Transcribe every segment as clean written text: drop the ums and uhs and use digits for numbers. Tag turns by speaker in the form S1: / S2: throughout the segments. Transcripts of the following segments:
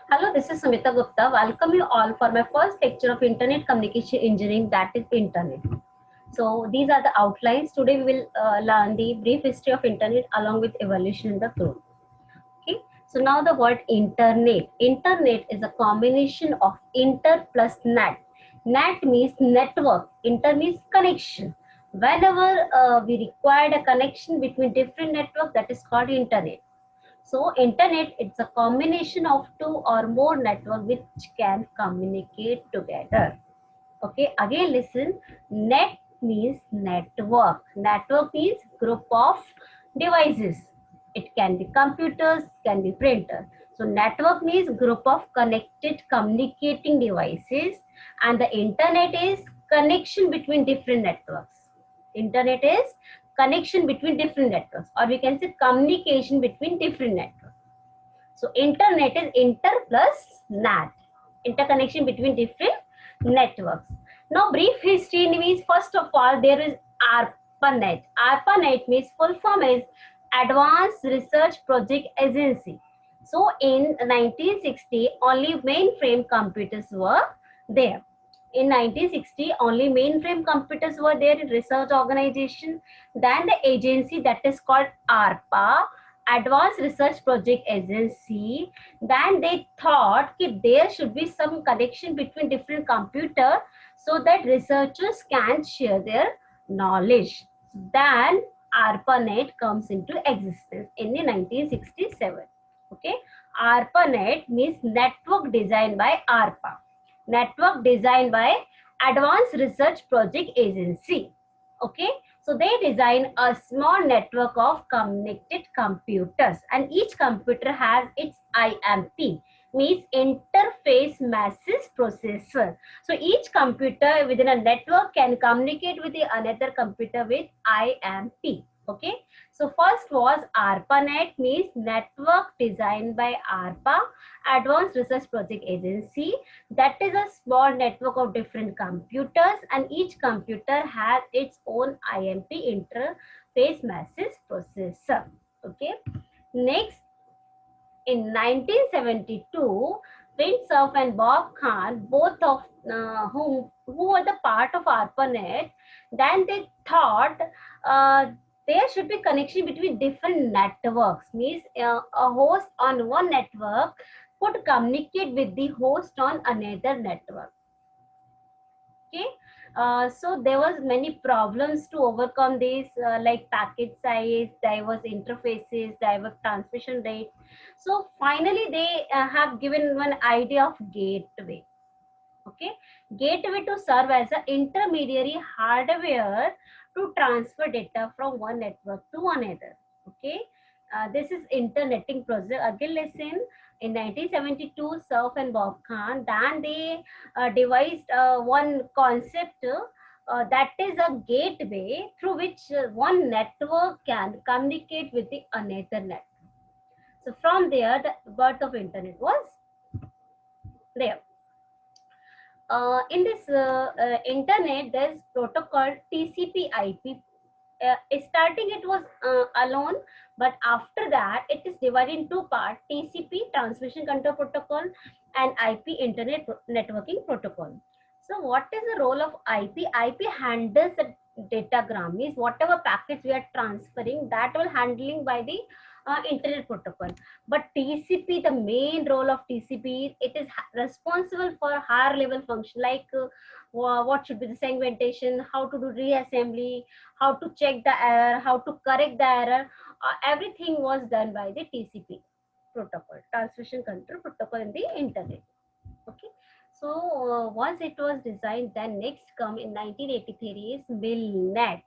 S1: Hello, this is Sumita Gupta. Welcome you all for my first lecture of Internet Communication Engineering, that is Internet. So these are the outlines. Today we will learn the brief history of Internet along with evolution in the growth. Okay. So now the word Internet. Internet is a combination of inter plus net. Net means network. Inter means connection. Whenever we required a connection between different networks, that is called Internet. So internet, it's a combination of two or more network which can communicate together. Okay, again listen. Net means network. Network means group of devices. It can be computers, can be printer. So network means group of connected communicating devices, and the internet is connection between different networks. Internet is connection between different networks, or we can say communication between different networks. So internet is inter plus NAT, interconnection between different networks. Now brief history means, first of all there is ARPANET. ARPANET means full form is Advanced Research Project Agency. So in 1960 only mainframe computers were there. In 1960 only mainframe computers were there in research organization. Then the agency, that is called ARPA, Advanced Research Project Agency. Then they thought that there should be some connection between different computers so that researchers can share their knowledge. Then ARPANET comes into existence in the 1967. Okay, ARPANET means network designed by ARPA. Network designed by Advanced Research Project Agency. Okay, so they design a small network of connected computers, and each computer has its IMP, means interface matrix processor. So each computer within a network can communicate with the another computer with IMP. Okay, so first was ARPANET, means network designed by ARPA, Advanced Research Project Agency. That is a small network of different computers, and each computer has its own IMP, interface matrix processor. Okay, next in 1972, Prince Cerf and Bob Khan, both of who were the part of ARPANET, then they thought there should be connection between different networks. Means a host on one network could communicate with the host on another network. Okay, so there was many problems to overcome this, like packet size, diverse interfaces, diverse transmission rate. So finally they have given one idea of gateway. Okay, gateway to serve as an intermediary hardware to transfer data from one network to another. Okay, this is interneting project. Again listen, in 1972 Cerf and Bob Khan, then they devised one concept, that is a gateway through which one network can communicate with the another network. So from there the birth of internet was there. In this internet, there's protocol TCP/IP. Starting it was alone, but after that it is divided in two parts: TCP, Transmission Control Protocol, and IP, Internet Networking Protocol. So what is the role of IP? IP handles the datagram, means whatever packets we are transferring, that will handling by the internet protocol. But TCP, the main role of TCP, it is responsible for higher level function, like what should be the segmentation, how to do reassembly, how to check the error, how to correct the error. Everything was done by the TCP protocol, Transmission Control Protocol in the internet. Okay, so once it was designed, then next come in 1983 is MILNET,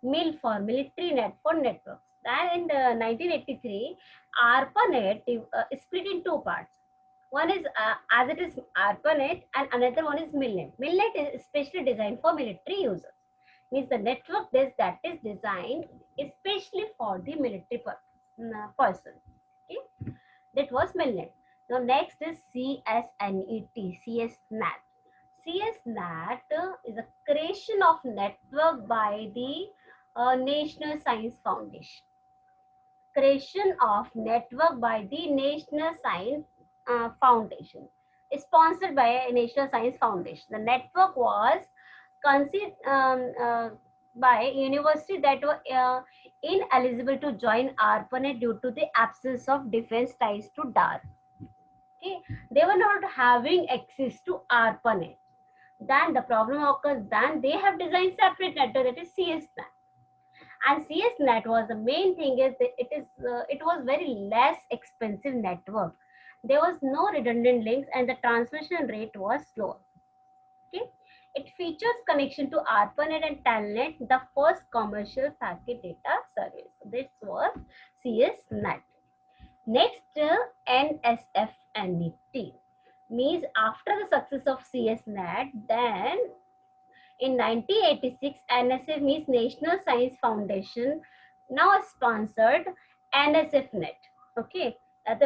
S1: MIL for military net for networks. Then in 1983, ARPANET is split in two parts. One is as it is ARPANET, and another one is MILNET. MILNET is specially designed for military users. Means the network that is designed especially for the military person. Okay, that was MILNET. Now next is CSNET, CSNAT. CSNAT is a creation of network by the National Science Foundation. Creation of network by the National Science Foundation, sponsored by a National Science Foundation. The network was conceived by university that were ineligible to join ARPANET due to the absence of defense ties to DAR. Okay, they were not having access to ARPANET. Then the problem occurs. Then they have designed separate network, that is CSNet. And CSNet was the main thing is that it was very less expensive network. There was no redundant links and the transmission rate was slow. Okay, it features connection to ARPANET and Telnet, the first commercial packet data service. This was CSNet. Next, NSFNET means after the success of CSNet, then in 1986, NSF means National Science Foundation now sponsored NSFNet. Okay.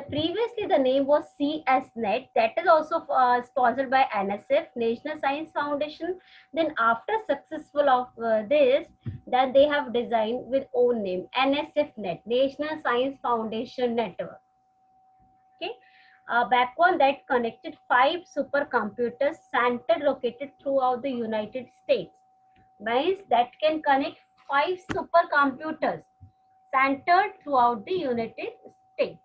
S1: Previously the name was CSNet, that is also sponsored by NSF, National Science Foundation. Then after successful of this, then they have designed with own name NSFNet, National Science Foundation Network. Okay, backbone that connected 5 supercomputers centered located throughout the United States. Means that can connect 5 supercomputers centered throughout the United States.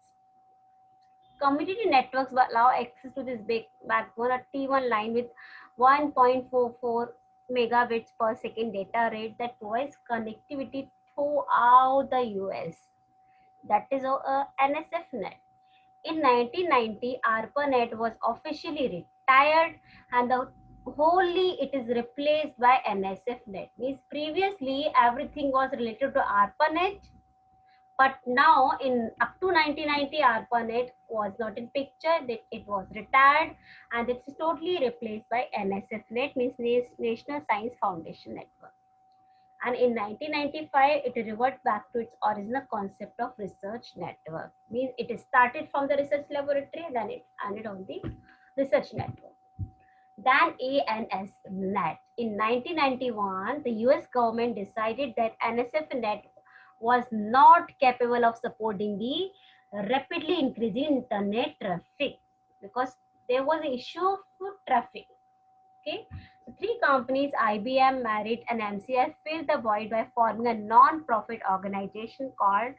S1: Community networks will allow access to this big backbone, a T1 line with 1.44 megabits per second data rate that provides connectivity throughout the US. That is NSFNet. In 1990, ARPANET was officially retired and the wholly it is replaced by NSFNet. Means previously everything was related to ARPANET, but now in up to 1990, ARPANET was not in picture, that it was retired and it is totally replaced by NSFNet, means National Science Foundation Network. And in 1995, it reverted back to its original concept of research network. Means it started from the research laboratory, then it ended on the research network. Then ANSNet. In 1991, the US government decided that NSFNet was not capable of supporting the rapidly increasing internet traffic because there was an issue of traffic. Okay, so 3 companies, IBM, Merit, and MCI, filled the void by forming a non-profit organization called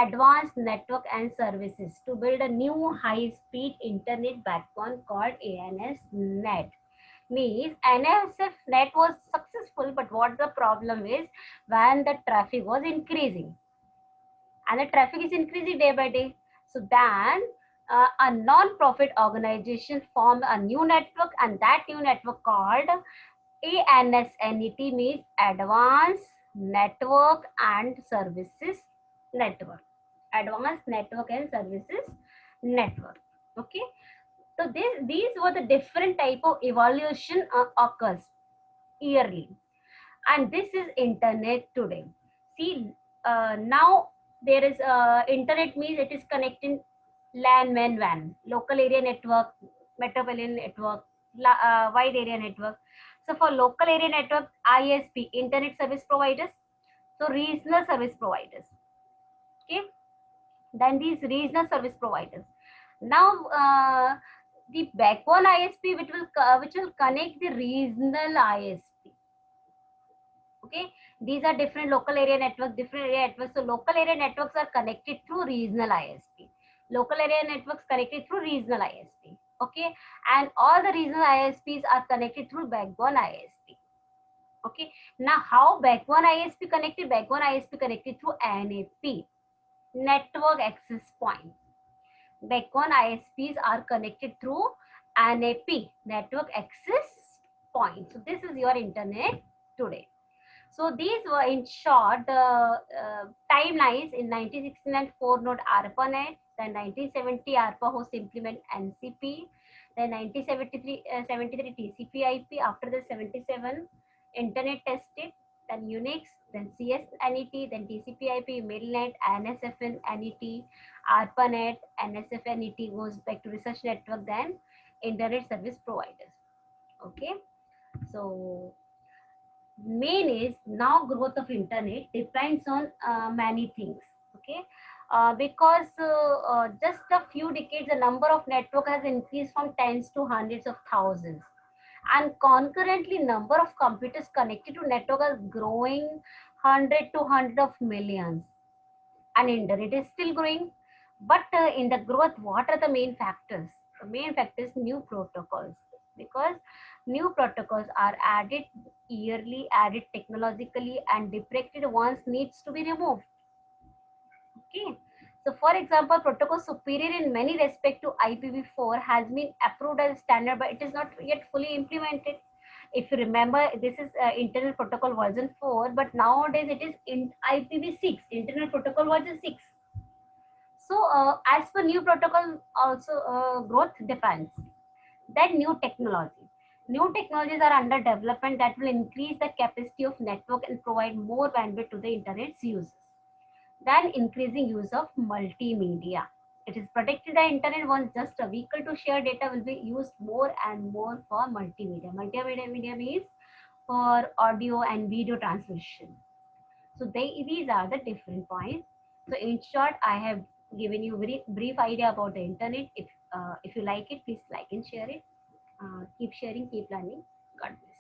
S1: Advanced Network and Services to build a new high-speed internet backbone called ANSNet. Means NSFNet was successful, but what the problem is when the traffic was increasing, and the traffic is increasing day by day. So then a non-profit organization formed a new network, and that new network called ANSNET, means Advanced Network and Services Network. Advanced Network and Services Network. Okay. So these were the different type of evolution occurs yearly. And this is internet today. See, now there is internet means it is connecting LAN, WAN, local area network, metropolitan network, wide area network. So for local area network, ISP, internet service providers, so regional service providers. Okay, then these regional service providers. Now the backbone ISP which will connect the regional ISP. Okay, these are different local area networks, different area networks. So local area networks are connected through regional ISP. Local area networks connected through regional ISP. Okay, and all the regional ISPs are connected through backbone ISP. Okay, now how backbone ISP connected? Backbone ISP connected through NAP, network access point. Backbone ISPs are connected through NAP, network access point. So this is your internet today. So these were in short the timelines. In 1969, 4-node ARPANET, then 1970 ARPA host implement NCP, then 1973 73 TCP/IP. After the 77, internet tested, then Unix, then CSNET, then TCP/IP, Mailnet, NSFNET, ARPANET, NSFNET goes back to research network, then internet service providers. Okay, so main is now growth of internet depends on many things. Okay, because just a few decades, the number of network has increased from tens to hundreds of thousands. And concurrently, number of computers connected to network is growing 100 to 100 of millions. And internet is still growing. But in the growth, what are the main factors? The main factor is new protocols, because new protocols are added yearly, added technologically, and deprecated ones needs to be removed. Okay. So for example, protocol superior in many respect to IPv4 has been approved as standard, but it is not yet fully implemented. If you remember, this is Internet Protocol version 4, but nowadays it is in IPv6, Internet Protocol version 6. So as per new protocol, also growth depends. Then new technologies are under development that will increase the capacity of network and provide more bandwidth to the internet's users. Then increasing use of multimedia. It is predicted that internet, once just a vehicle to share data, will be used more and more for multimedia. Multimedia means for audio and video transmission. So these are the different points. So in short, I have given you very brief idea about the internet. If you like it, please like and share it. Keep sharing, keep learning. God bless.